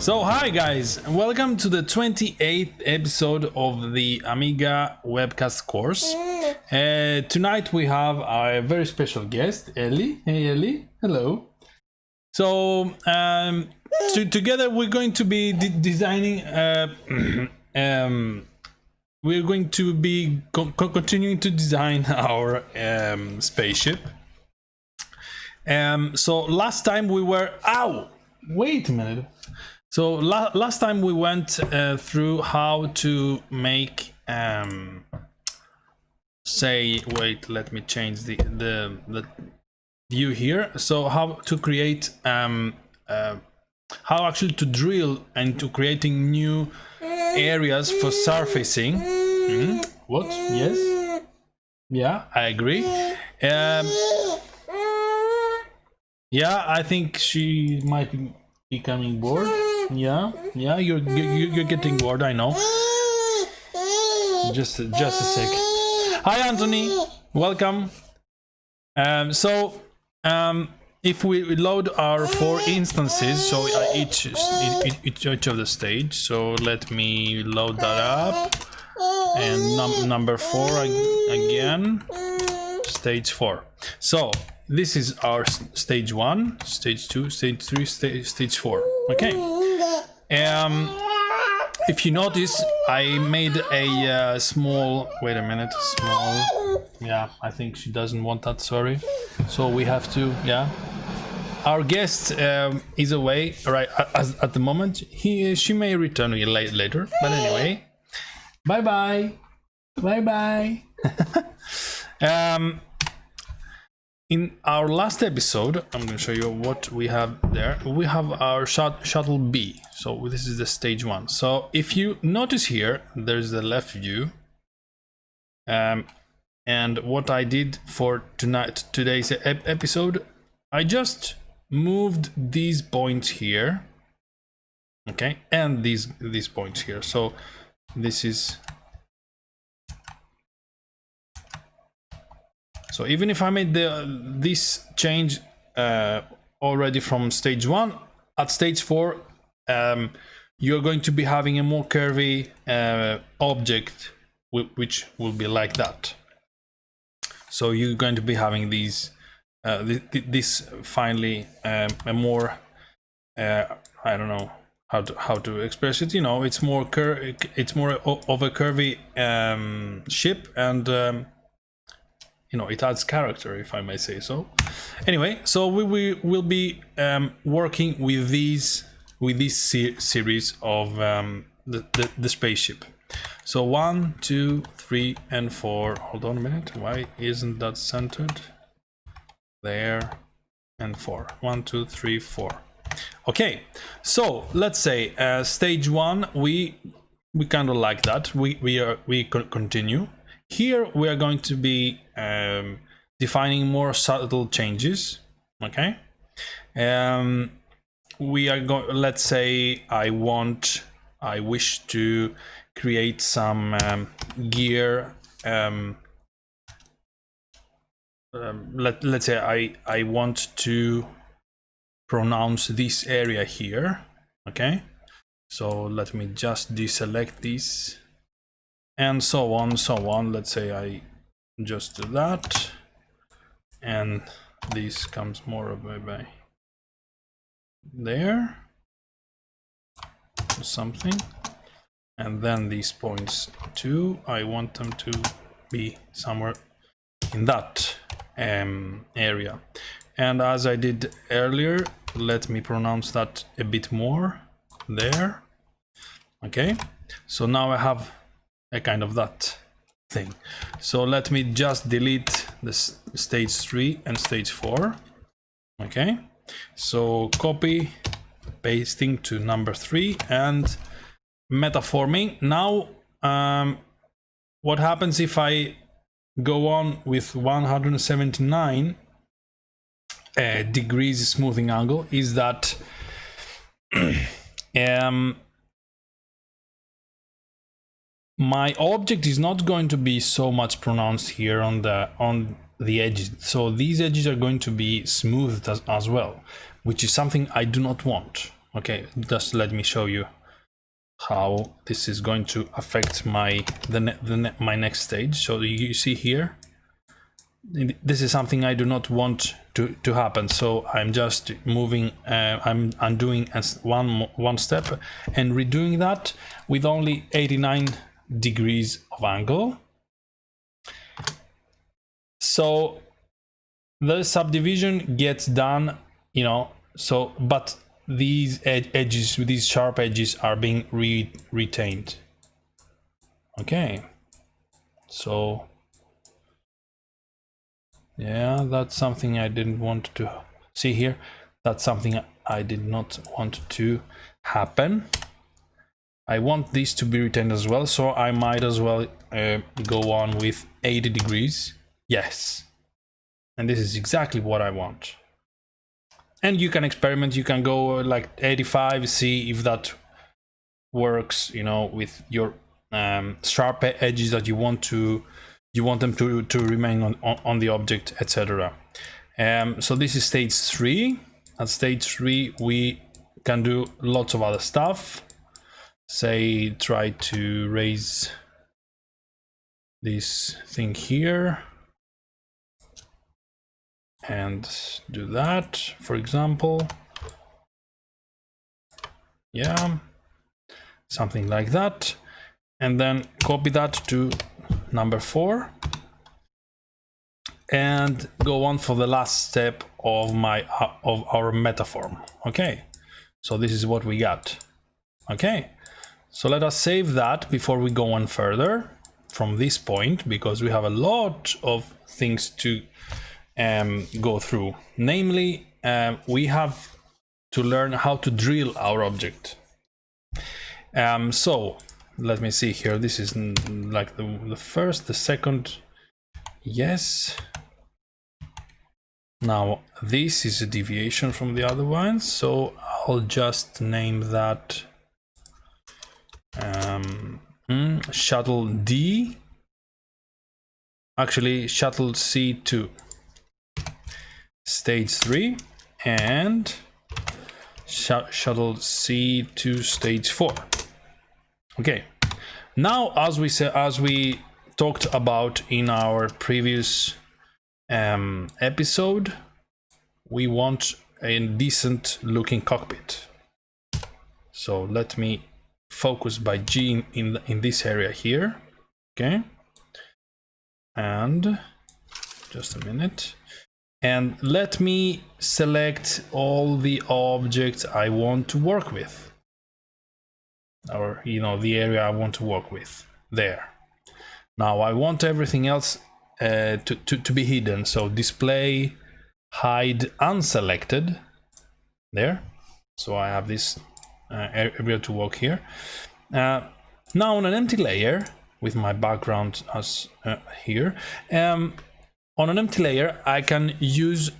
So hi guys, and welcome to the 28th episode of the Amiga webcast course. Tonight we have our very special guest, Ellie. Hey Ellie, hello. So together we're going to be designing, we're going to be continuing to design our spaceship. So last time we were, wait a minute. So last time we went through how to make, let me change the view here. So how to create, how actually to drill and to creating new areas for surfacing. What? Yes. Yeah, I agree. Yeah, I think she might be becoming bored. Yeah, you're getting bored, I know. Just a sec. Hi Anthony, welcome. If we load our 4 instances, so each of the stage, so let me load that up. And number 4 again, stage 4. So this is our stage 1, stage 2, stage 3, stage 4. Okay. If you notice, I made a small. Wait a minute. Small. Yeah, I think she doesn't want that. Sorry. So we have to. Yeah. Our guest is away right at the moment. She may return later. But anyway. Bye bye. Bye bye. In our last episode, I'm going to show you what we have there. We have our shuttle B. So this is the stage 1. So if you notice here, there's the left view. And what I did for today's episode, I just moved these points here. Okay, and these points here. So this is. So even if I made this change already from stage 1, at stage 4, you're going to be having a more curvy object, which will be like that. So you're going to be having these, this finally a more, I don't know how to express it. You know, it's more of a curvy ship, and you know, it adds character, if I may say so. Anyway, so we will be working with these series of the spaceship. So 1, 2, 3, and 4. Hold on a minute. Why isn't that centered? There, and 4. 1, 2, 3, 4. Okay. So let's say stage 1. We kind of like that. We continue. Here we are going to be defining more subtle changes. Okay. We are going. Let's say I wish to create some gear. Let's say I want to pronounce this area here. Okay. So let me just deselect this. And so on, so on. Let's say I just do that, and this comes more of a by there, something, and then these points too. I want them to be somewhere in that area. And as I did earlier, let me pronounce that a bit more there. Okay, so now I have a kind of that thing. So let me just delete the stage 3 and stage 4. Okay, so copy, pasting to number 3 and metaforming. Now what happens if I go on with 179 degrees smoothing angle is that my object is not going to be so much pronounced here on the edges. So these edges are going to be smoothed as well, which is something I do not want. Okay, just let me show you how this is going to affect my my next stage. So you see here, this is something I do not want to happen, so I'm just moving, I'm undoing as one step and redoing that with only 89 degrees of angle. So the subdivision gets done, you know, so but these edges, these sharp edges are being retained. Okay, so yeah, that's something I didn't want to see here. That's something I did not want to happen. I want this to be retained as well, so I might as well go on with 80 degrees. Yes, and this is exactly what I want. And you can experiment, you can go like 85, see if that works, you know, with your sharp edges that you want them to remain on the object, etc. So this is stage 3. At stage 3 we can do lots of other stuff. Say try to raise this thing here and do that, for example. Yeah, something like that, and then copy that to number 4 and go on for the last step of our metaform. Okay, so this is what we got. Okay, so let us save that before we go on further from this point, because we have a lot of things to go through. Namely, we have to learn how to drill our object. So let me see here. This is like the first, the second. Yes. Now this is a deviation from the other ones, so I'll just name that shuttle D. Actually, shuttle C2, stage 3, and shuttle C2, stage 4. Okay. Now, as we talked about in our previous episode, we want a decent looking cockpit. So let me focus by G in this area here. Okay, and just a minute, and let me select all the objects I want to work with, or you know, the area I want to work with. There. Now I want everything else to be hidden, so display hide unselected there. So I have this area to work here. Now on an empty layer with my background as here, on an empty layer I can use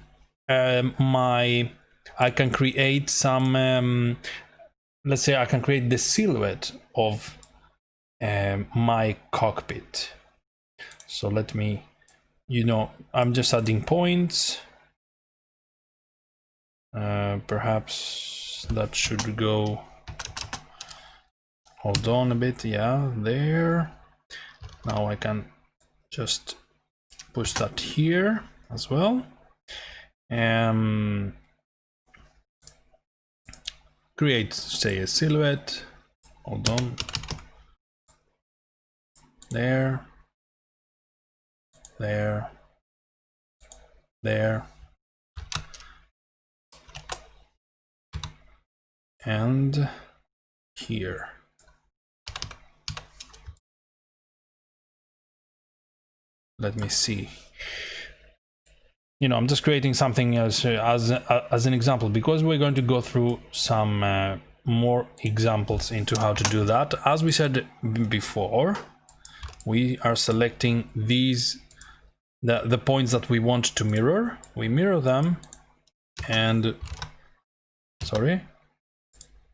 I can create some let's say I can create the silhouette of my cockpit. So let me, you know, I'm just adding points. Perhaps that should go, hold on a bit, yeah, there. Now I can just push that here as well. Create, say, a silhouette. Hold on. There. There. There. And here. Let me see. You know, I'm just creating something as an example, because we're going to go through some more examples into how to do that. As we said before, we are selecting these, the points that we want to mirror. We mirror them, and sorry,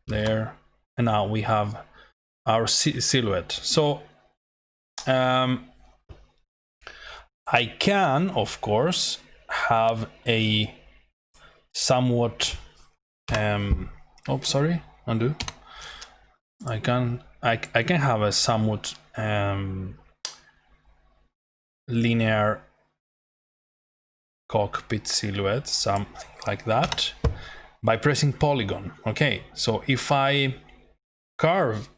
there, and now we have our silhouette. So I can, of course, have a somewhat Oh, sorry, undo. I can have a somewhat linear cockpit silhouette, something like that, by pressing polygon. Okay, so if I curve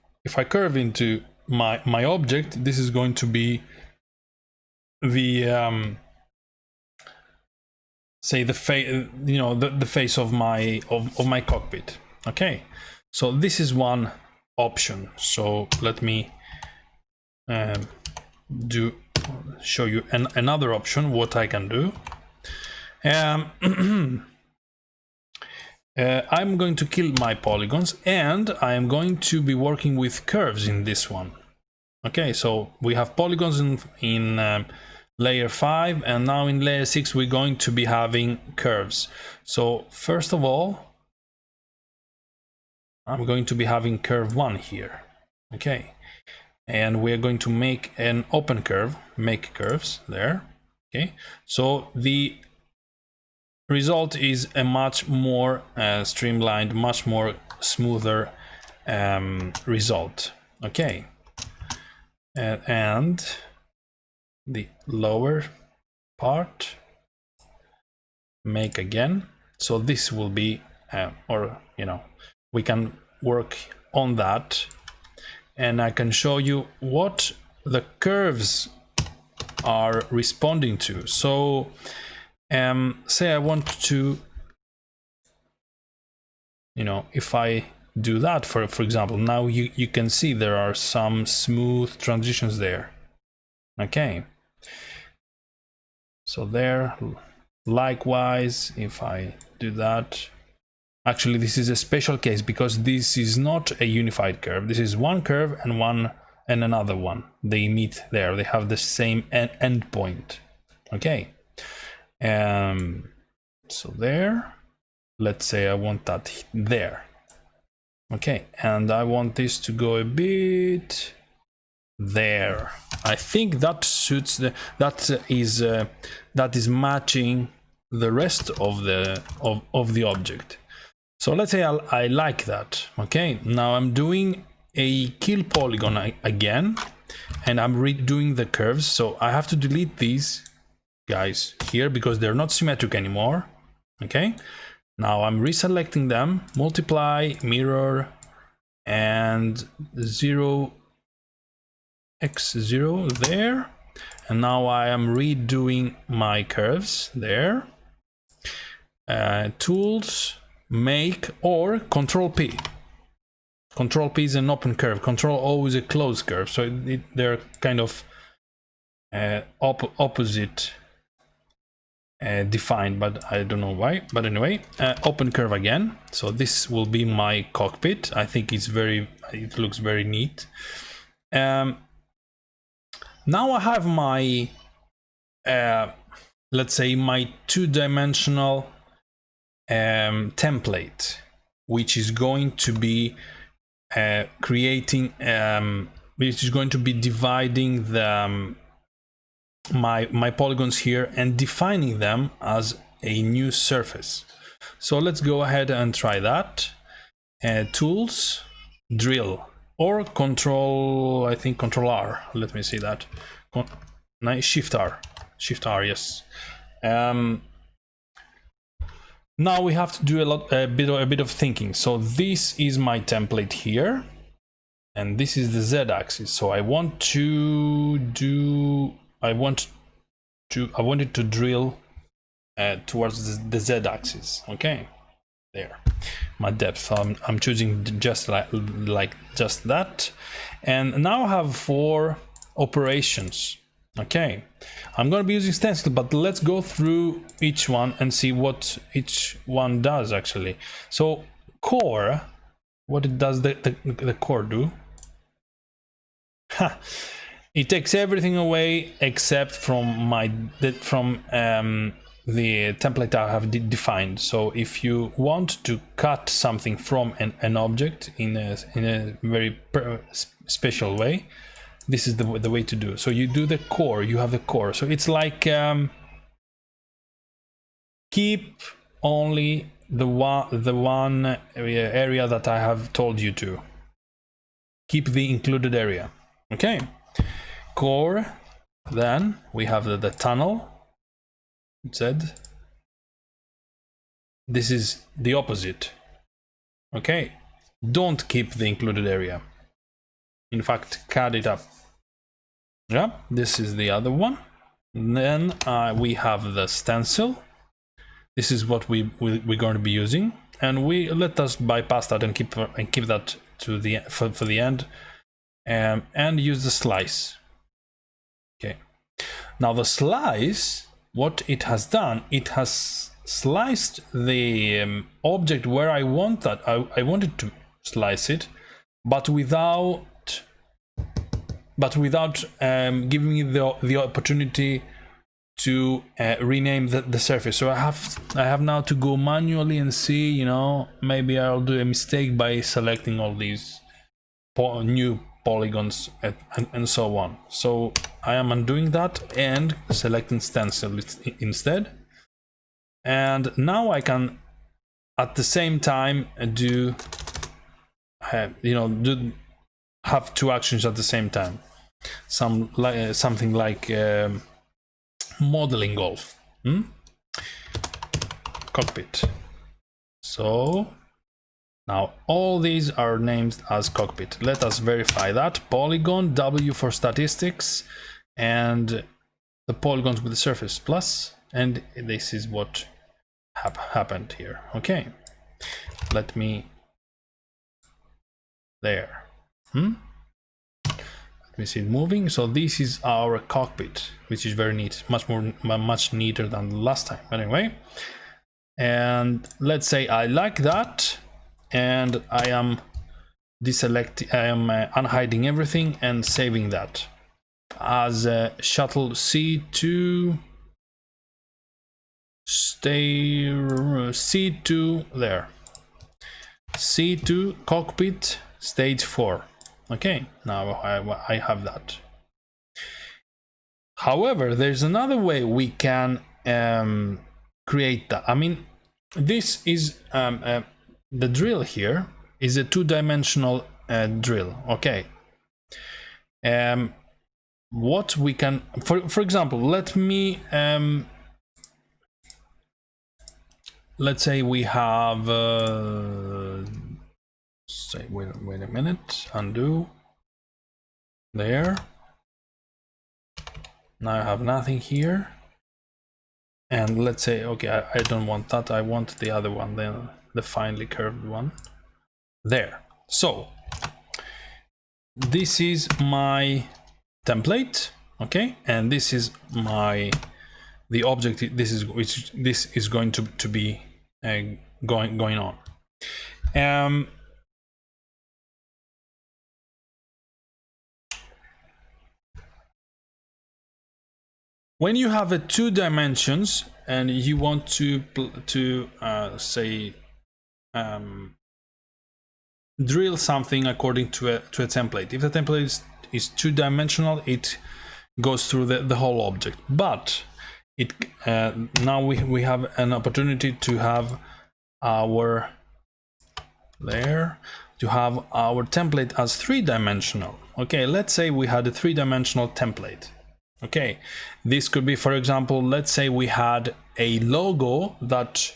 into my object, this is going to be the say the face, you know, the face of my cockpit. Okay, so this is one option. So let me show you another option, what I can do. I'm going to kill my polygons, and I am going to be working with curves in this one. Okay, so we have polygons in layer 5, and now in layer 6 we're going to be having curves. So first of all, I'm going to be having curve 1 here. Okay, and we're going to make an open curve, make curves there. Okay, so the result is a much more streamlined, much more smoother result. Okay, and the lower part, make again. So this will be or you know, we can work on that, and I can show you what the curves are responding to. So say I want to, you know, if I do that, for example, now you can see there are some smooth transitions there. Okay, so there, likewise, if I do that, actually this is a special case because this is not a unified curve. This is one curve and another one. They meet there, they have the same end point. Okay, so there, let's say I want that there. Okay, and I want this to go a bit there. I think that suits that is matching the rest of the object. So let's say I like that. Okay, now I'm doing a kill polygon again, and I'm redoing the curves. So I have to delete these guys here because they're not symmetric anymore. Okay, now I'm reselecting them, multiply, mirror, and 0x0 there, and now I am redoing my curves there. Tools, make, or Control P. Control P is an open curve, Control O is a closed curve, so they're kind of opposite defined, but I don't know why. But anyway, open curve again. So this will be my cockpit. I think it looks very neat. Now I have my let's say my two-dimensional template, which is going to be creating which is going to be dividing the my polygons here and defining them as a new surface. So let's go ahead and try that. Tools, drill, or control, I think Control R. Let me see that. Shift R, yes. Now we have to do a bit of thinking. So this is my template here, and this is the Z-axis. So I want it to drill towards the Z-axis. Okay, there. My depth. I'm choosing just like just that, and now I have 4 operations. Okay, I'm going to be using stencil, but let's go through each one and see what each one does actually. So core, what does the core do? It takes everything away except from the template I have defined. So if you want to cut something from an object in a very special way, this is the way to do. So you do the core, you have the core. So it's like keep only the one area that I have told you to. Keep the included area. Okay. Core, then we have the tunnel. Z. This is the opposite. Okay. Don't keep the included area. In fact, cut it up. Yeah, this is the other one. And then we have the stencil. This is what we're going to be using, and let us bypass that and keep that to the for the end, and use the slice. Okay. Now the slice, what it has done, it has sliced the object where I want that. I wanted to slice it, but without giving me the opportunity to rename the surface. So I have now to go manually and see, you know, maybe I'll do a mistake by selecting all these new polygons and so on. So I am undoing that and selecting stencil instead. And now I can at the same time do have two actions at the same time. Something like modeling golf. Cockpit. So now all these are named as cockpit. Let us verify that. Polygon, W for statistics, and the polygons with the surface plus, and this is what happened here. Okay, let me there. Let me see it moving. So this is our cockpit, which is very neat, much neater than the last time. Anyway, and let's say I like that, and I am unhiding everything and saving that as a shuttle C2. C2 there. C2 cockpit stage 4. Okay, now I have that. However, there's another way we can create that. I mean, this is the drill here is a two-dimensional drill. Okay. What we can, for example, let me let's say we have say wait a minute, undo there. Now I have nothing here, and let's say okay, I don't want that, I want the other one, then the finely curved one there. So this is my template, okay, and this is the object. This is going to be going on. When you have a 2 dimensions and you want to say drill something according to a template, if the template is 2-dimensional, it goes through the whole object. But it now we have an opportunity to have our template as 3-dimensional. Okay, let's say we had a 3-dimensional template. Okay, this could be, for example, let's say we had a logo that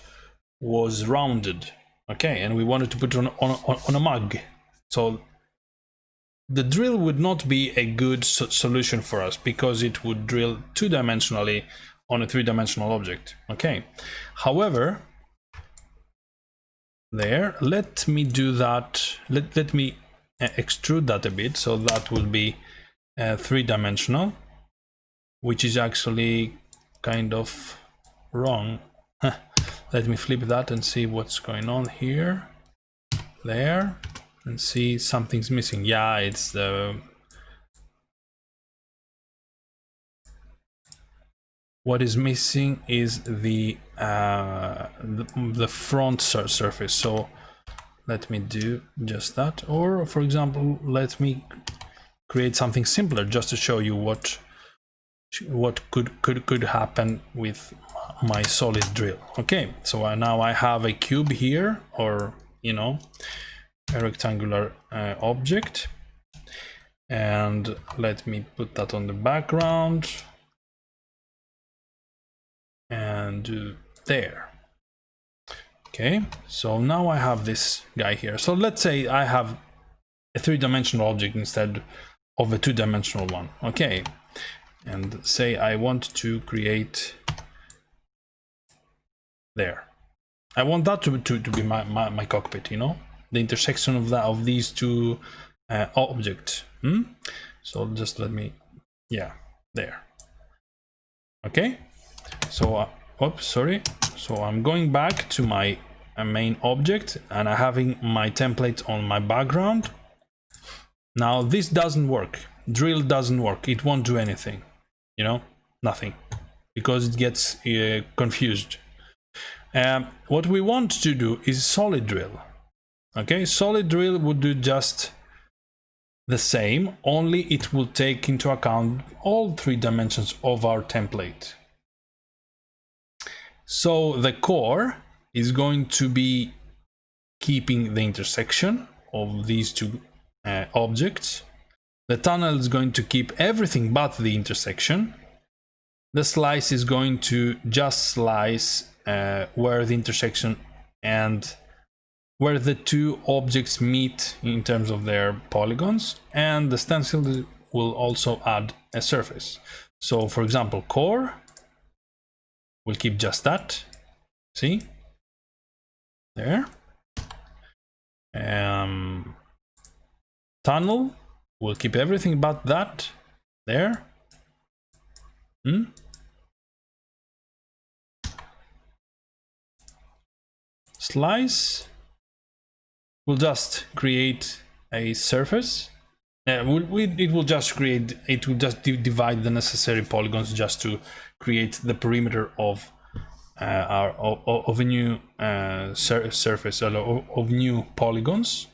was rounded, okay, and we wanted to put it on a mug. So the drill would not be a good solution for us because it would drill 2-dimensionally on a 3-dimensional object. Okay, however, there, let me do that. Let me extrude that a bit, so that will be 3-dimensional, which is actually kind of wrong. Let me flip that and see what's going on here, there, and see something's missing. Yeah, it's the what is missing is the front surface. So let me do just that, or for example, let me create something simpler just to show you what could happen with my solid drill. Okay, so now I have a cube here, or you know, a rectangular object, and let me put that on the background and there. Okay, so now I have this guy here. So let's say I have a three-dimensional object instead of a two-dimensional one. Okay, and say I want to create there. I want that to be my cockpit, you know, the intersection of these two objects. So just let me, yeah, there. Okay, so oops, sorry. So I'm going back to my main object, and I'm having my template on my background. Now this doesn't work. Drill doesn't work. It won't do anything, you know, nothing, because it gets confused. What we want to do is solid drill. Okay, solid drill would do just the same, only it will take into account all three dimensions of our template. So the core is going to be keeping the intersection of these two objects. The tunnel is going to keep everything but the intersection. The slice is going to just slice where the intersection and where the two objects meet in terms of their polygons, and the stencil will also add a surface. So for example, core will keep just that, see there. Tunnel will keep everything but that there. Slice will just create a surface. It will just divide the necessary polygons just to create the perimeter of of a new surface, of new polygons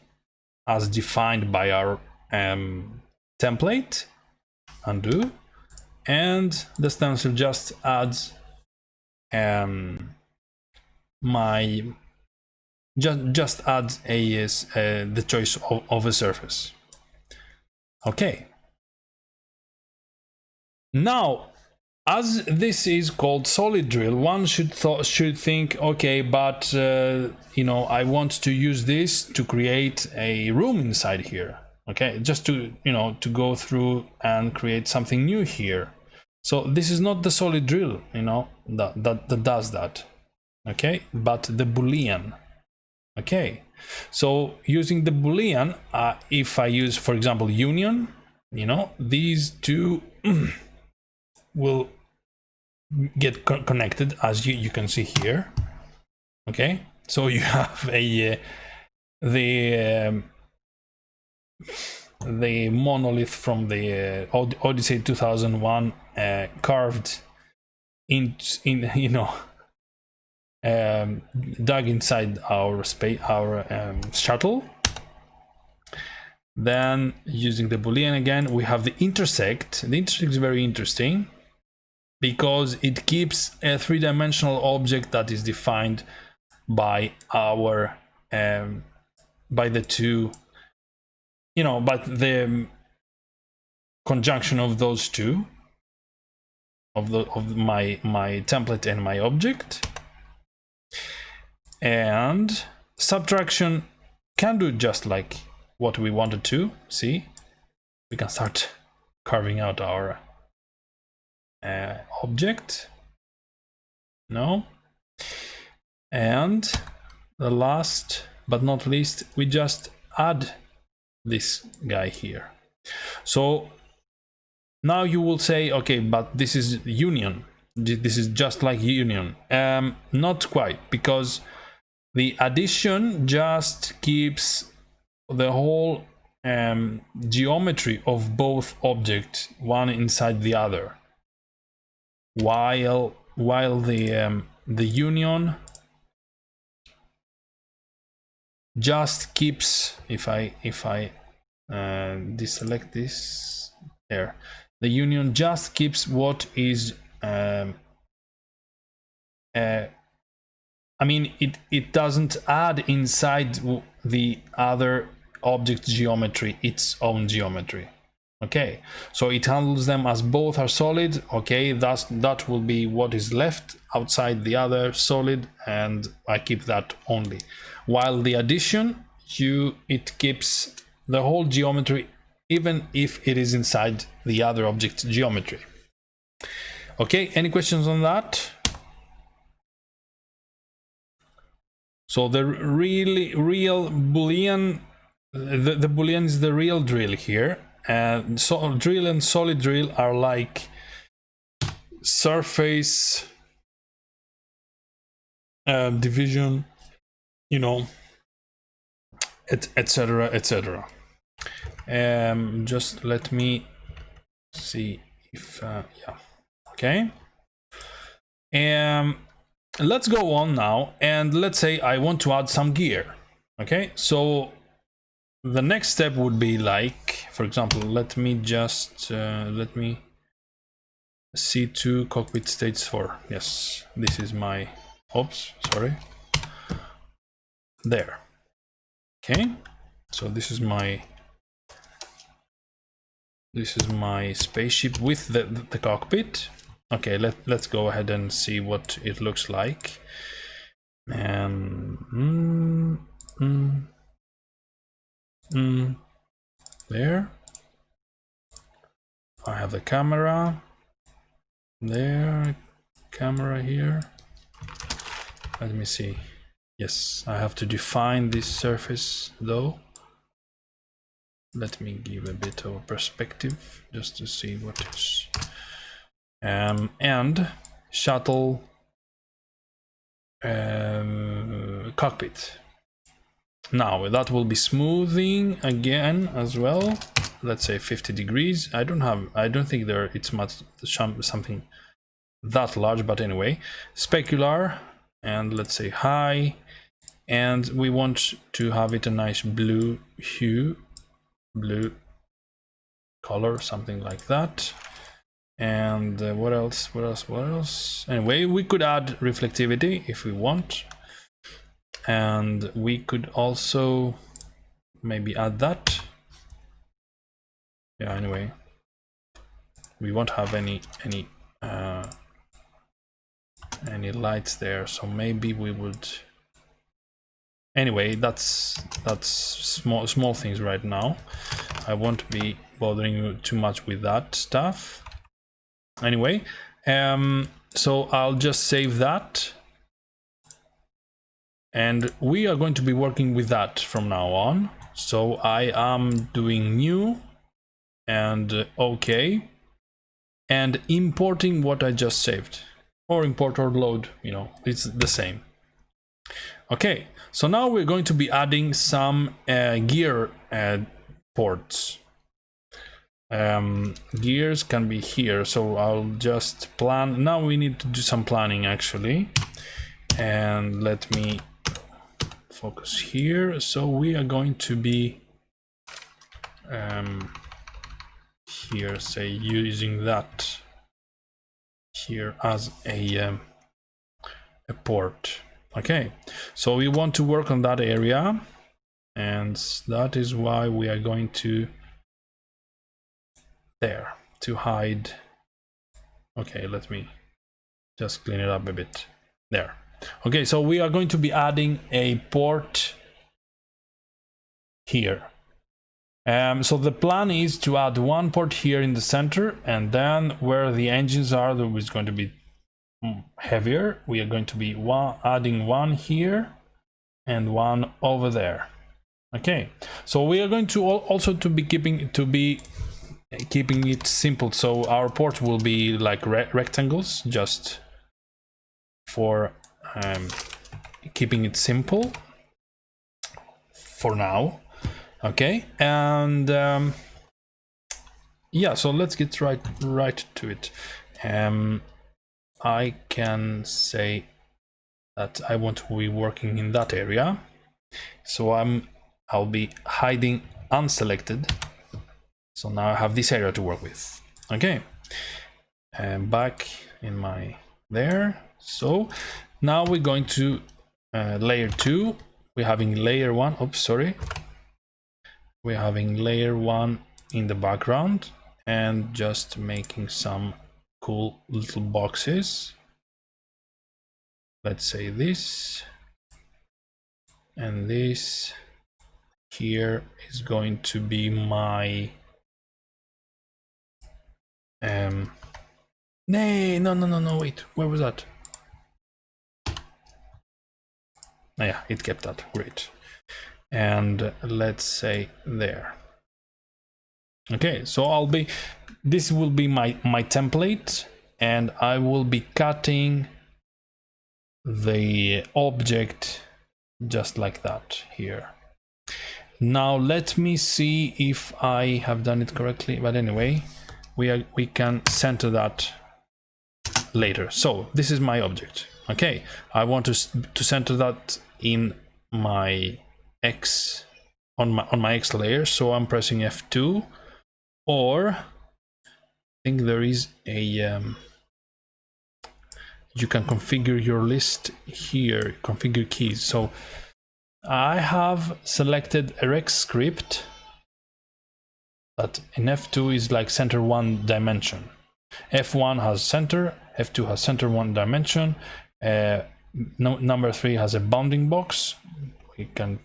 as defined by our template. Undo, and the stencil just adds just adds the choice of a surface. Okay. Now, as this is called solid drill, one should think, okay, but you know, I want to use this to create a room inside here. Okay, just to, you know, to go through and create something new here. So this is not the solid drill, you know, that does that. Okay, but the Boolean. Okay, so using the Boolean, if I use, for example, union, you know, these two will get connected, as you can see here. Okay, so you have the monolith from the Odyssey 2001 carved in you know, dug inside our shuttle. Then using the Boolean again, we have the intersect. The intersect is very interesting because it keeps a three-dimensional object that is defined by our by the two, you know, but the conjunction of those two, of my template and my object. And subtraction can do just like what we wanted to. See, we can start carving out our object. No. And the last but not least, we just add this guy here. So now you will say, okay, but this is union. This is just like union. Not quite, because the addition just keeps the whole geometry of both objects one inside the other, while the union just keeps, if I deselect this there, the union just keeps what is I mean, it doesn't add inside the other object geometry its own geometry. Okay, so it handles them as both are solid. Okay, that will be what is left outside the other solid, and I keep that only. While the addition, it keeps the whole geometry, even if it is inside the other object geometry. Okay, any questions on that? So the real Boolean, the Boolean is the real drill here. And so drill and solid drill are like surface division, you know, etc. etc. Just let me see if yeah, okay. Let's go on now, and let's say I want to add some gear. Okay, so the next step would be like, for example, let me just let me C2 cockpit stage 4. Yes, this is my, oops, sorry, there. Okay, so this is my spaceship with the cockpit. Okay, let's go ahead and see what it looks like. And there I have the camera there, camera here. Let me see. Yes, I have to define this surface though. Let me give a bit of perspective just to see what is and shuttle cockpit. Now that will be smoothing again as well. Let's say 50 degrees. I don't think it's much something that large, but anyway, specular, and let's say high, and we want to have it a nice blue hue, blue color, something like that. And what else? Anyway, we could add reflectivity if we want, and we could also maybe add that. Yeah, anyway, we won't have any lights there, so maybe we would. Anyway, that's small things right now. I won't be bothering you too much with that stuff. Anyway, so I'll just save that, and we are going to be working with that from now on. So I am doing new and OK, and importing what I just saved, or import or load, you know, it's the same. Okay, so now we're going to be adding some gear ports. Gears can be here, so I'll just plan. Now we need to do some planning actually, and let me focus here. So we are going to be here, say, using that here as a port. Okay, so we want to work on that area, and that is why we are going to there to hide. Okay, let me just clean it up a bit there. Okay, so we are going to be adding a port here. So the plan is to add one port here in the center, and then where the engines are, there is going to be heavier. We are going to be adding one here and one over there. Okay, so we are going to also to be keeping it simple. So our port will be like rectangles, just for keeping it simple for now. Okay, and yeah, so let's get right to it. I can say that I want to be working in that area, so I'll be hiding unselected. So now I have this area to work with. Okay, and back in my there. So now we're going to layer 2. We're having layer 1. Oops, sorry. We're having layer 1 in the background and just making some cool little boxes. Let's say this, and this here is going to be my no, wait, where was that? Oh, yeah, it kept that, great. And let's say there. Okay, so this will be my template, and I will be cutting the object just like that here. Now let me see if I have done it correctly, but anyway, we can center that later. So this is my object. Okay, I want to center that in my X, on my X layer, so I'm pressing F2, or I think there is a you can configure your list here, configure keys. So I have selected a Rex script that in F2 is like center 1 dimension. F1 has center, F2 has center 1 dimension, number 3 has a bounding box. We can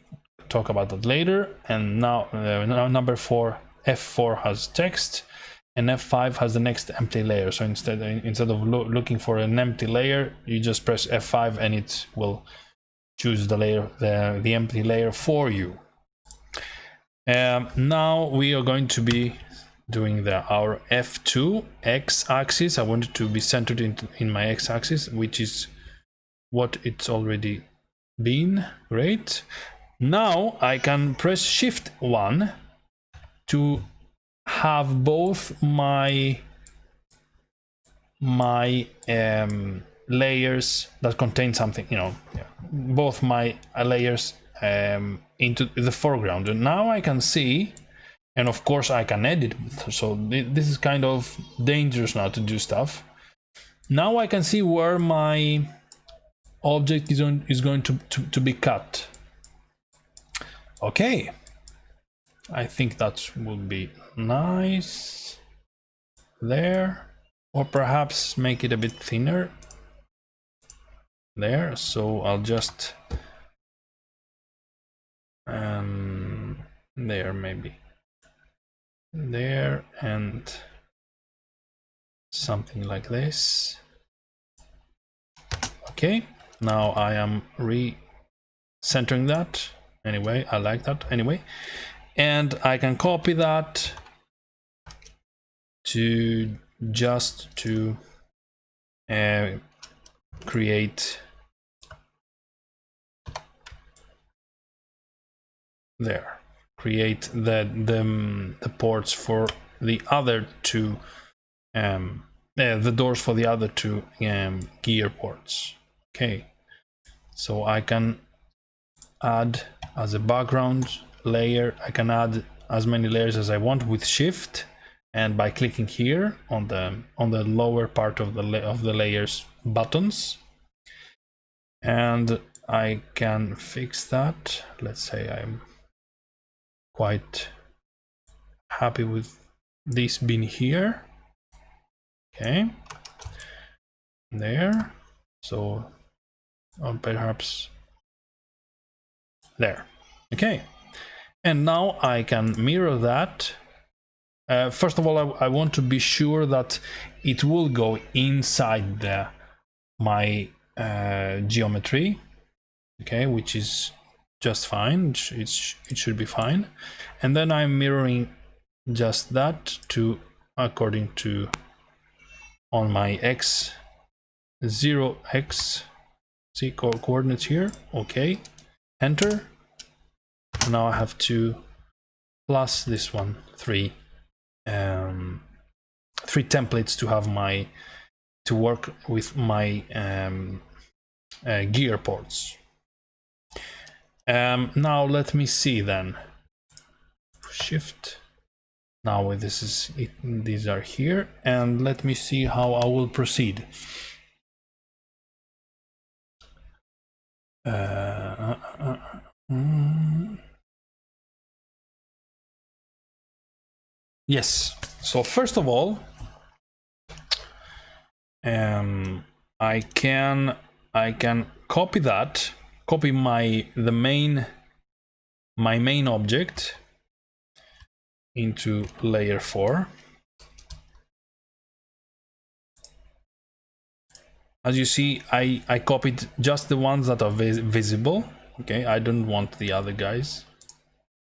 talk about that later. And now number 4, F4 has text, and F5 has the next empty layer. So instead of looking for an empty layer, you just press F5 and it will choose the layer, the empty layer for you. Now we are going to be doing our F2 x-axis. I want it to be centered in my x-axis, which is what it's already been. Great. Now I can press Shift 1 to have both my layers that contain something, both my layers into the foreground. And now I can see, and of course I can edit, so this is kind of dangerous now to do stuff. Now I can see where my object is going to be cut. Okay, I think that would be nice there, or perhaps make it a bit thinner there. So I'll just there, maybe there, and something like this. Okay, now I am re-centering that. Anyway, I like that anyway, and I can copy that to create there, create the ports for the other two, the doors for the other two gear ports. Okay, so I can add as a background layer, I can add as many layers as I want with Shift, and by clicking here on the lower part of the layers buttons, and I can fix that. Let's say I'm quite happy with this being here. Okay, there, so perhaps there. Okay, and now I can mirror that. First of all, I want to be sure that it will go inside my geometry, okay, which is just fine. It should be fine. And then I'm mirroring just that to according to on my x 0x, see coordinates here. Okay, enter. Now I have to plus this one, 3 templates to have to work with my gear ports. Now let me see then. Shift. Now this is it, these are here, and let me see how I will proceed. Yes. So first of all, I can copy that, copy my main object into layer 4. As you see, I copied just the ones that are visible. Okay, I don't want the other guys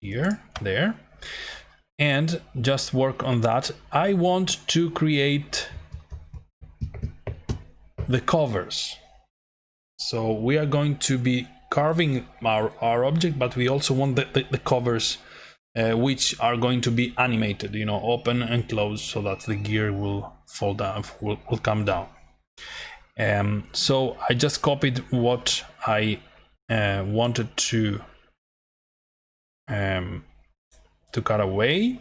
here, there. And just work on that. I want to create the covers. So we are going to be carving our object, but we also want the covers which are going to be animated, you know, open and close, so that the gear will fall down, will come down. So I just copied what I wanted to cut away,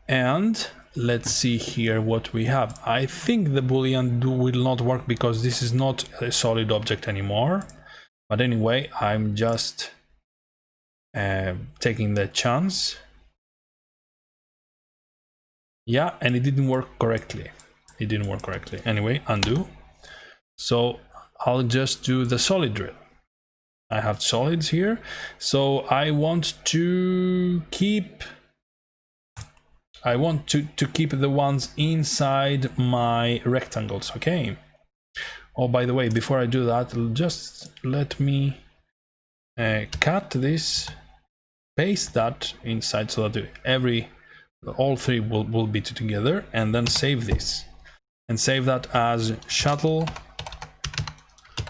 and let's see here what we have. I think the boolean will not work because this is not a solid object anymore, but anyway, I'm just taking the chance. Yeah, and it didn't work correctly. It didn't work correctly. Anyway, undo. So I'll just do the solid drill. I have solids here, so I want to keep the ones inside my rectangles. Okay. Oh, by the way, before I do that, just let me cut this, paste that inside, so that all three will be together, and then save this, and save that as shuttle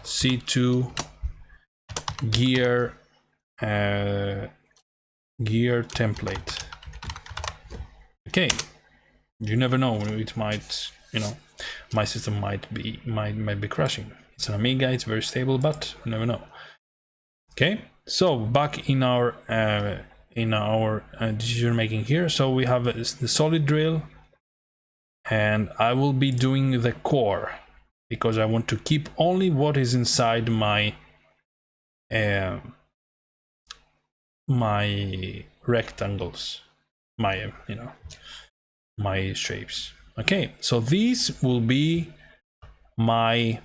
C2 gear template. Okay, you never know, it might, you know, my system might be crashing. It's an Amiga, it's very stable, but you never know. Okay, so back in our decision making here. So we have the solid drill, and I will be doing the core because I want to keep only what is inside my my rectangles, my my shapes. Okay, so these will be my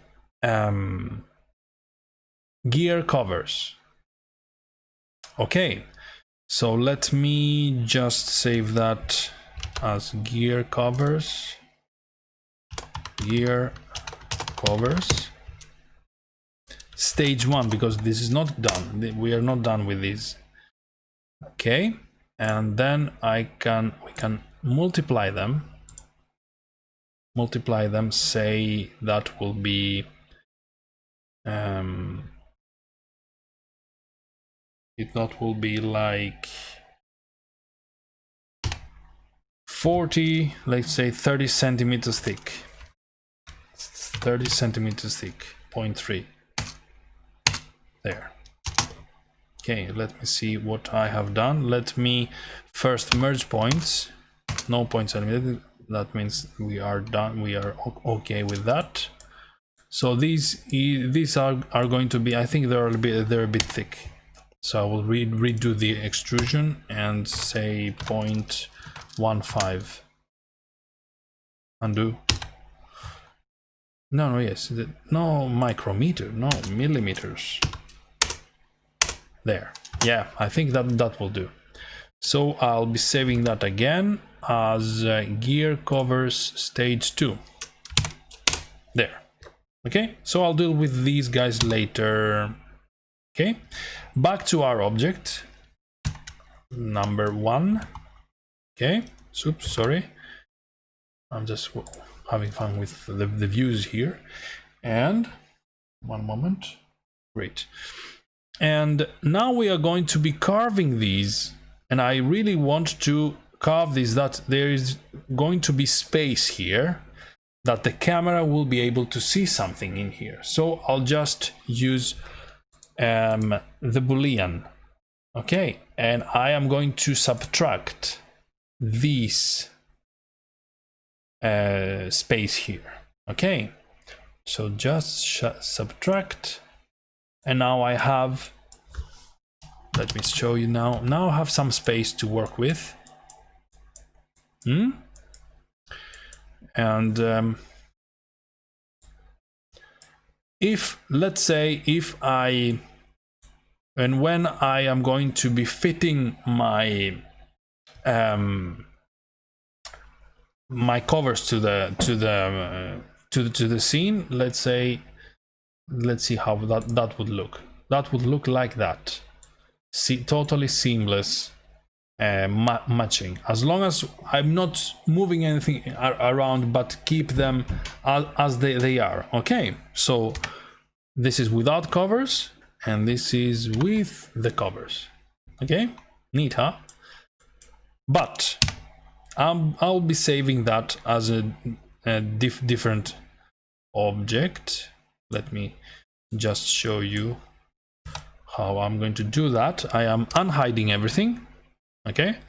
gear covers. Okay, so let me just save that as gear covers. Stage 1, because this is not done. We are not done with this. Okay, and then we can multiply them. Say that will be it will be like 40, let's say 30 centimeters thick. 30 centimeters thick, 0.3. There. Okay, let me see what I have done. Let me first merge points. No points animated. That means we are done. We are okay with that. So these are going to be, I think they're a bit thick. So I will redo the extrusion and say 0.15. Undo. No, yes, no micrometer, no millimeters. There. Yeah, I think that will do. So I'll be saving that again as gear covers stage 2. There. Okay, so I'll deal with these guys later. Okay, back to our object number 1. Okay, oops, sorry, I'm just having fun with the views here. And one moment. Great. And now we are going to be carving these, and I really want to carve these that there is going to be space here, that the camera will be able to see something in here. So I'll just use the boolean. Okay, and I am going to subtract this space here. Okay, so just subtract and now I have, let me show you now. Now I have some space to work with. And if, let's say, if I, and when I am going to be fitting my my covers to the scene, let's say, let's see how that would look. That would look like that. See, totally seamless matching, as long as I'm not moving anything around, but keep them as they are. Okay, so this is without covers and this is with the covers. Okay, neat, huh? But I'll be saving that as a different object. Let me just show you how I'm going to do that. I am unhiding everything. Okay,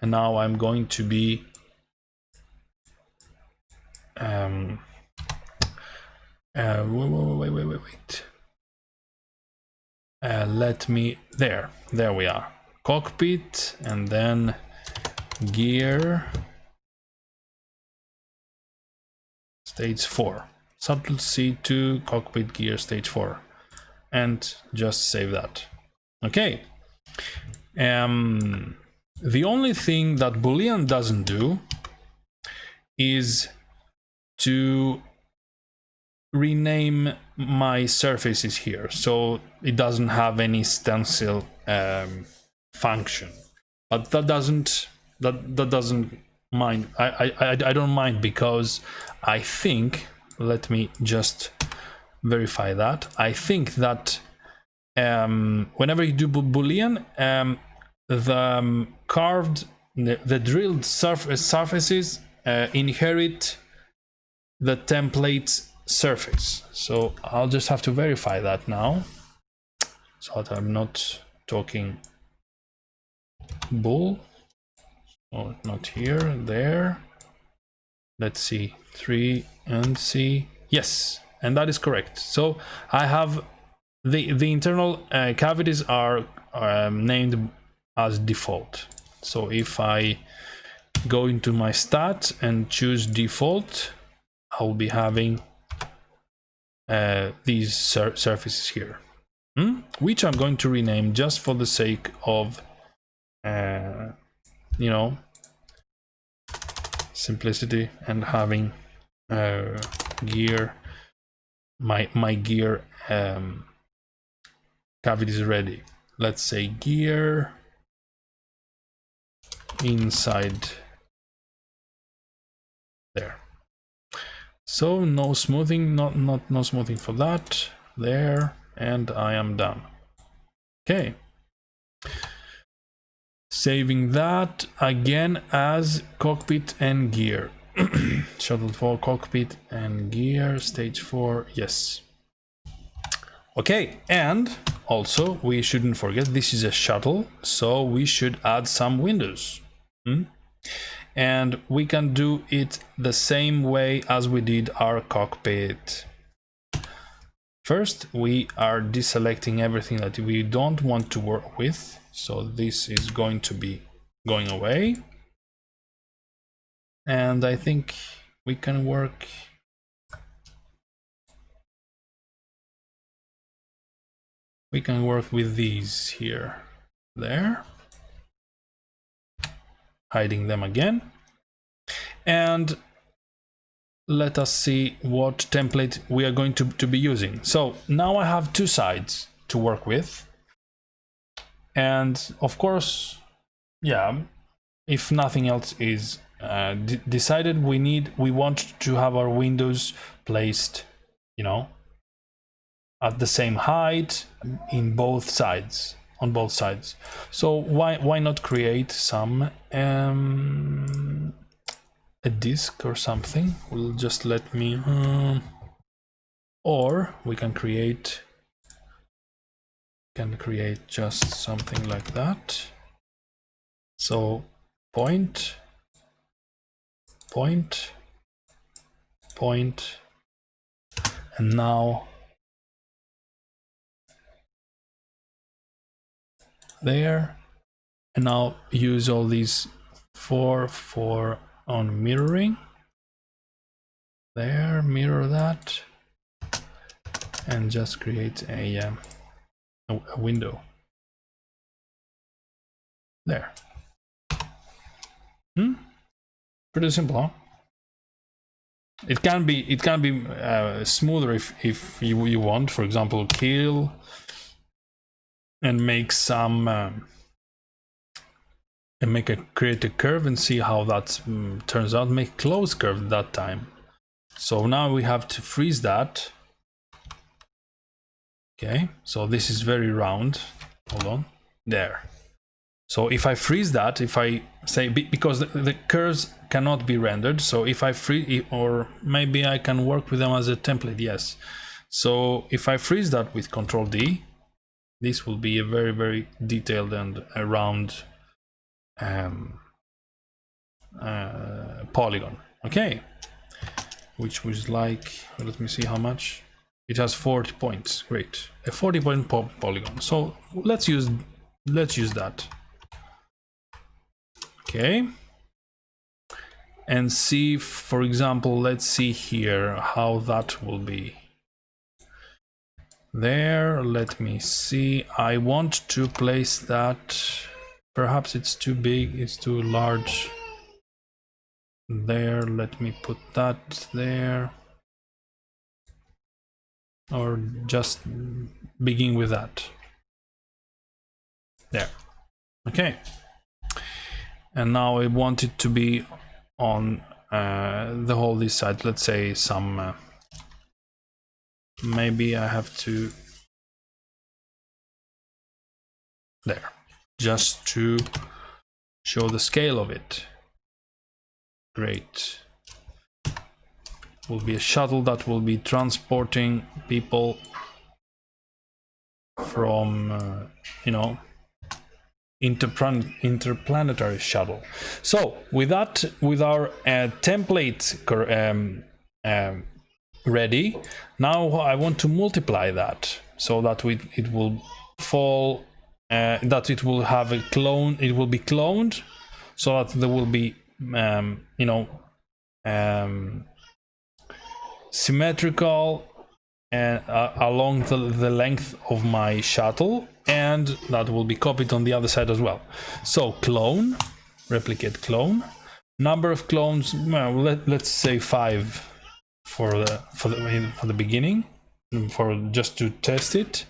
and now I'm going to be wait. Let me, there we are. Cockpit, and then gear, stage 4. Subtle C2, cockpit, gear, stage 4. And just save that. Okay. The only thing that Boolean doesn't do is to rename my surfaces here, so it doesn't have any stencil function. But that doesn't mind. I don't mind, because I think, let me just verify that. I think that whenever you do Boolean, the carved, the drilled surfaces inherit the template surface. So I'll just have to verify that now, so that I'm not talking bull. Oh, not here, there. Let's see, 3 and C. Yes, and that is correct. So I have the internal cavities are named as default. So if I go into my stat and choose default, I'll be having these surfaces here, which I'm going to rename just for the sake of you know, simplicity, and having gear, my gear cavities ready. Let's say gear inside there. So no smoothing, no smoothing for that. There, and I am done. Okay. Saving that again as cockpit and gear. Shuttle 4, cockpit and gear, stage 4, yes. Okay, and also we shouldn't forget this is a shuttle, so we should add some windows. And we can do it the same way as we did our cockpit. First, we are deselecting everything that we don't want to work with. So this is going to be going away. And I think we can work. We can work with these here, there. Hiding them again. And let us see what template we are going to be using. So now I have two sides to work with. And of course, yeah, if nothing else is decided, we want to have our windows placed, you know, at the same height in both sides, on both sides. So why not create some a disk or something? Will just let me or we can create just something like that. So point, and now there, and now use all these 4 on mirroring. There, mirror that, and just create a window there. Pretty simple, huh? It can be smoother if you want, for example, kill and make some and create a curve and see how that turns out. Make close curve that time. So now we have to freeze that. Okay, so this is very round. Hold on, there. So if I freeze that, if I say, because the curves cannot be rendered, so if I freeze, or maybe I can work with them as a template, yes. So if I freeze that with Control D, this will be a very, very detailed and a round polygon. Okay, which was like, let me see how much. It has 40 points. Great, a 40-point polygon. So let's use that. Okay, and see, for example, let's see here how that will be. There, let me see. I want to place that. Perhaps it's too big, it's too large. There, let me put that there. Or just begin with that. There. Okay. And now I want it to be on the whole this side. Let's say some maybe I have to there, just to show the scale of it. Great. Will be a shuttle that will be transporting people from you know, interplanetary shuttle. So with that, with our template ready, now I want to multiply that so that it will fall, that it will have a clone, it will be cloned, so that there will be you know, symmetrical and along the length of my shuttle, and that will be copied on the other side as well. So clone, replicate clone, number of clones, well, let's say 5 for the beginning, for just to test it.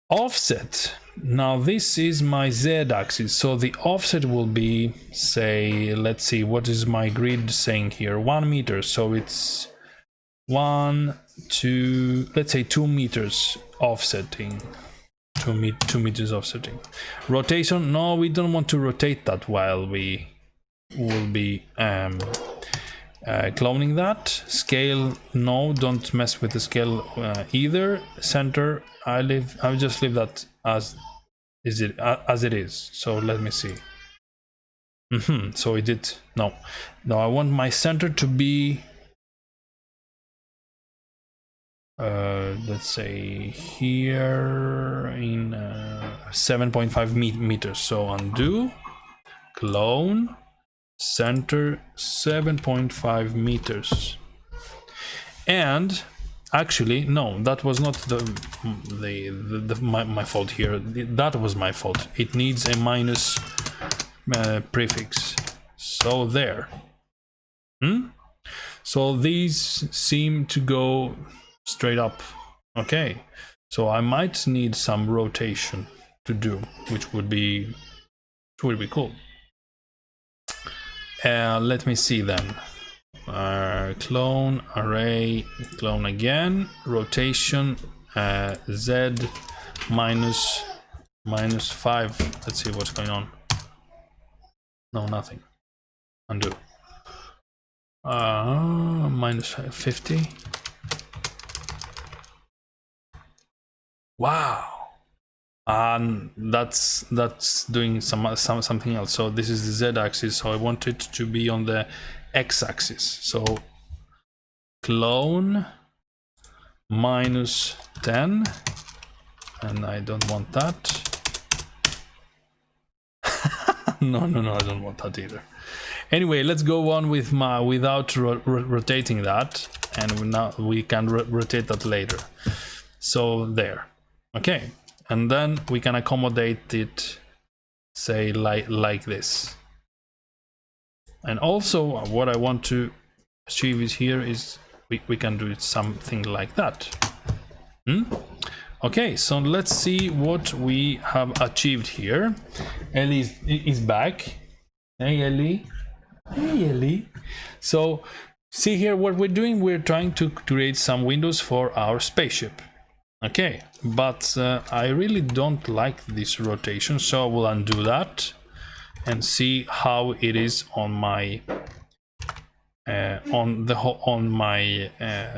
Offset, now this is my z-axis, so the offset will be, say, let's see, what is my grid saying here, 1 meter, so it's 1, 2, let's say 2 meters offsetting. 2 meters offsetting. Rotation, no, we don't want to rotate that while we will be cloning that. Scale, no, don't mess with the scale either. Center, I'll just leave that as it is. So let me see. So it did, no, I want my center to be let's say here in 7.5 meters. So undo, clone, center 7.5 meters. And actually, no, that was not my fault here. That was my fault. It needs a minus prefix. So there. So these seem to go straight up. Okay, so I might need some rotation to do, which would be cool. Let me see then. Clone, array, clone again, rotation, z minus 5. Let's see what's going on. No, nothing. Undo. Minus 50. Wow. And that's doing something else. So this is the z-axis, so I want it to be on the x-axis. So clone minus 10, and I don't want that. no, I don't want that either. Anyway, let's go on with without rotating that, and now we can rotate that later. So there, okay, and then we can accommodate it, say like this. And also, what I want to achieve is here is we can do something like that. Okay, so let's see what we have achieved here. Ellie is back. Hey Ellie. Hey Ellie. So see here what we're doing. We're trying to create some windows for our spaceship. Okay, but I really don't like this rotation, so I will undo that and see how it is on my on my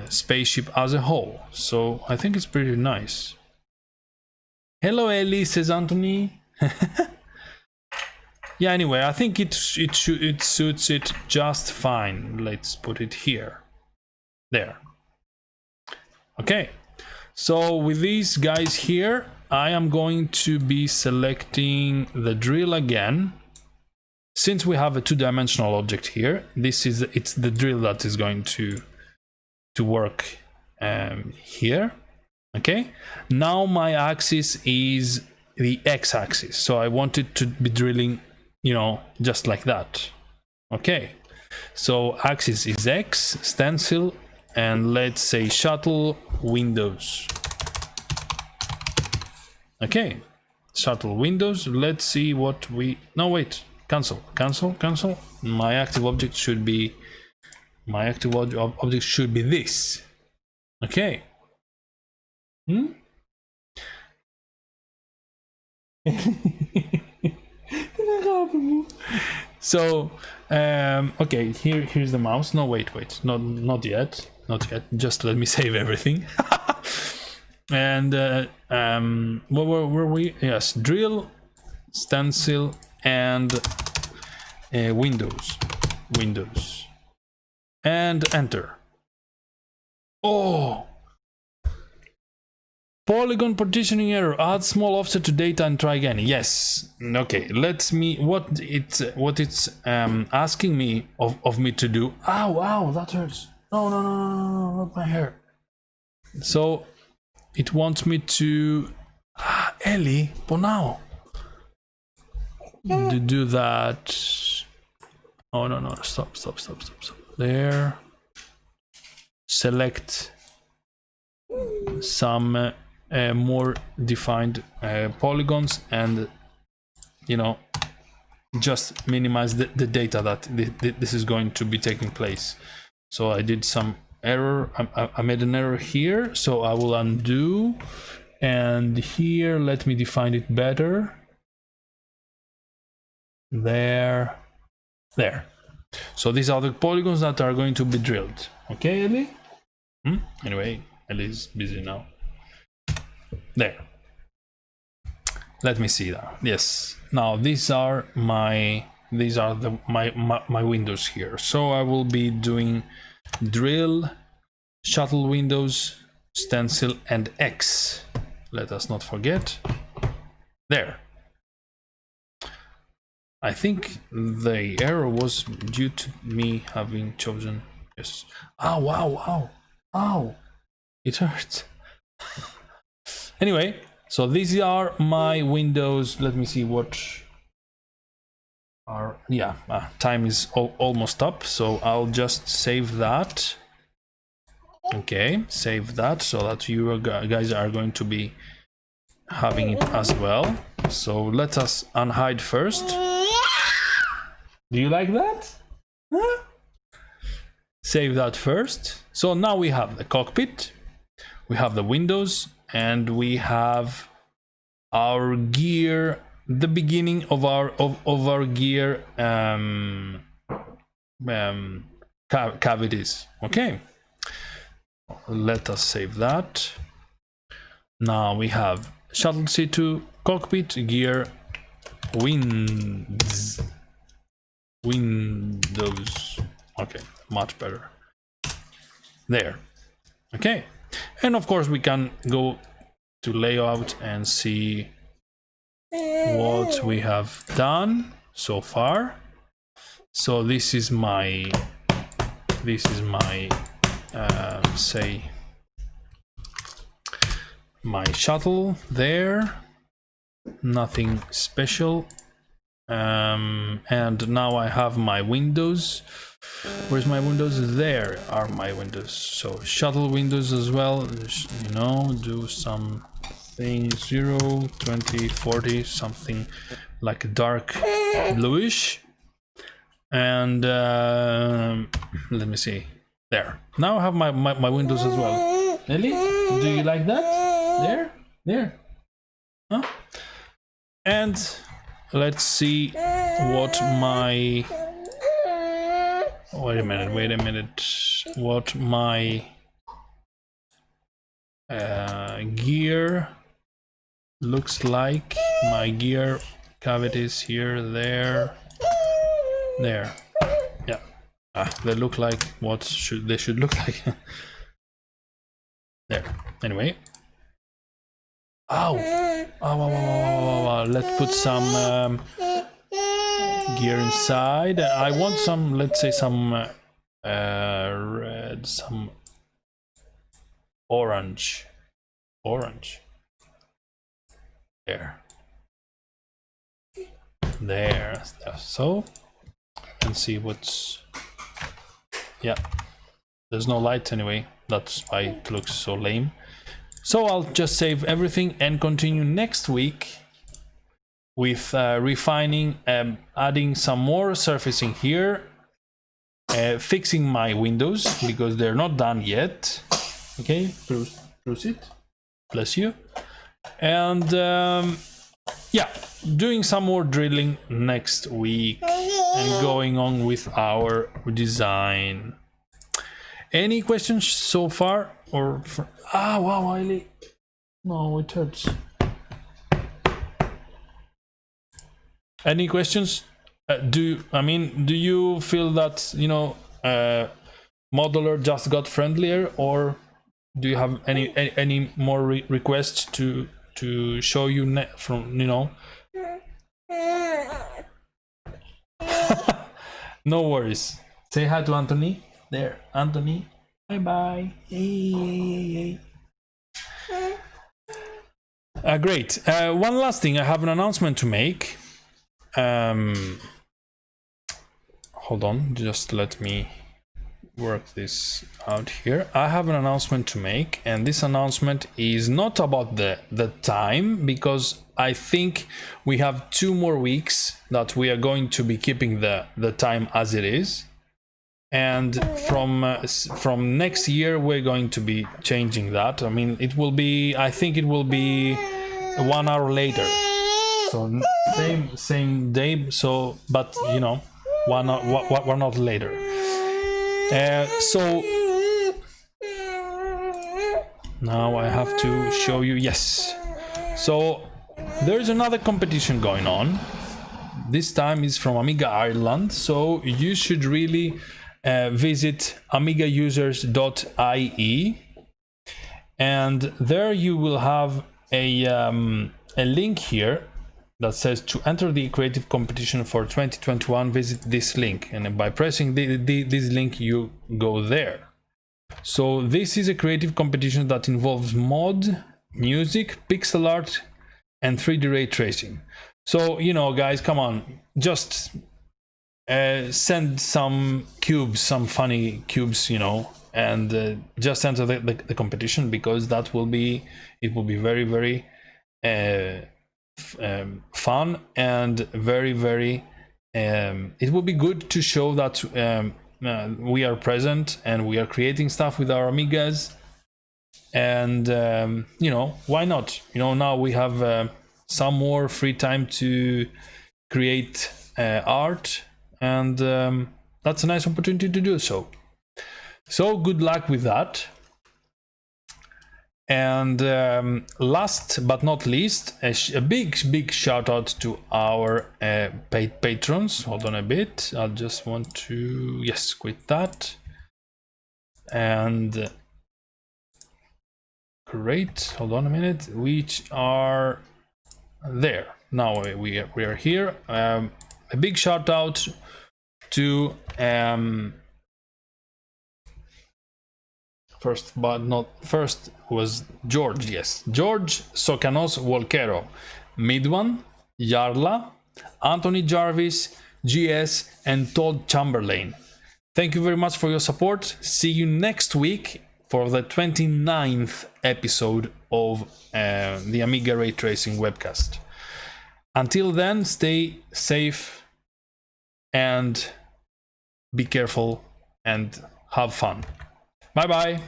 spaceship as a whole. So I think it's pretty nice. Hello Ellie, says Anthony. Yeah, anyway, I think it suits it just fine. Let's put it here. There. Okay, so with these guys here, I am going to be selecting the drill again. Since we have a two-dimensional object here, it's the drill that is going to work here. Okay, now my axis is the x-axis, so I want it to be drilling, you know, just like that. Okay, so axis is x, stencil, and let's say shuttle windows. Okay, shuttle windows. Let's see what we... No, wait. Cancel. My active object should be this. Okay. So okay, here's the mouse. No, wait, not yet, just let me save everything. And where were we? Yes, drill, stencil, and windows, and enter. Oh, polygon partitioning error. Add small offset to data and try again. Yes. Okay, what it's asking me of me to do. Ow, that hurts. No, not my hair. So it wants me to Ellie, but now to do that. Oh no, stop. There. Select some more defined polygons, and you know, just minimize the data that this is going to be taking place. So I did some error. I made an error here, so I will undo, and here let me define it better. There. So these are the polygons that are going to be drilled. Okay, Ellie? Anyway, Ellie's busy now. There. Let me see that. Yes. Now these are my windows here. So I will be doing drill, shuttle windows, stencil, and X. Let us not forget. There. I think the error was due to me having chosen. Yes. Ow. It hurts. Anyway, so these are my windows. Let me see what are... Yeah, time is almost up, so I'll just save that. Okay, save that so that you guys are going to be having it as well. So let us unhide first. Do you like that? Huh? Save that first. So now we have the cockpit, we have the windows, and we have our gear, the beginning of our gear cavities. Okay, let us save that. Now we have shuttle C2, cockpit, gear, windows. Okay, much better. There. Okay, and of course we can go to layout and see what we have done. so far. So this is my say my shuttle there, nothing special. And now I have my windows. Where's my windows? There are my windows. So shuttle windows as well, you know, do some thing 0, 20, 40, something like dark bluish. And let me see, there. Now I have my windows as well. Nelly, do you like that? There, huh? And let's see what my wait a minute, what my gear looks like. My gear cavities here, there, yeah. They look like what they should look like. There. Anyway. Ow. Let's put some gear inside. I want some, let's say, some red, some orange. There. So, and see what's. Yeah. There's no light anyway. That's why it looks so lame. So I'll just save everything and continue next week with refining, adding some more surfacing here, fixing my windows because they're not done yet. Okay, proceed. Bless you. And yeah, doing some more drilling next week and going on with our design. Any questions so far? Or wow, Wiley. No, it hurts. Any questions? Do you feel that, you know, modeler just got friendlier, or do you have any more requests to show you from, you know? No worries. Say hi to Anthony. There, Anthony. Bye bye. Hey. Great. One last thing. I have an announcement to make. Hold on. Just let me work this out here. I have an announcement to make, and this announcement is not about the time, because I think we have 2 more weeks that we are going to be keeping the time as it is. And from next year we're going to be changing that. I mean, it will be, I think it will be 1 hour later, so same day, so, but you know, 1 hour later. So now I have to show you. Yes, so there's another competition going on. This time is from Amiga Ireland, so you should really visit amigausers.ie, and there you will have a link here that says to enter the creative competition for 2021, visit this link, and by pressing this link you go there. So this is a creative competition that involves mod, music, pixel art, and 3D ray tracing. So, you know, guys, come on, just send some cubes, some funny cubes, you know, and just enter the competition, because that will be, it will be very, very fun, and very, very it will be good to show that we are present and we are creating stuff with our Amigas. And you know, why not? You know, now we have some more free time to create art, and that's a nice opportunity to do so. So good luck with that. And last but not least, a big shout out to our patrons. Hold on a bit, I just want to, yes, quit that. And great, hold on a minute, which are there. Now we are here. A A big shout out to first was George, yes, George Socanos Walkero, Midwan, Yarla, Anthony Jarvis, GS, and Todd Chamberlain. Thank you very much for your support. See you next week for the 29th episode of the Amiga Ray Tracing webcast. Until then, stay safe and be careful and have fun. Bye bye.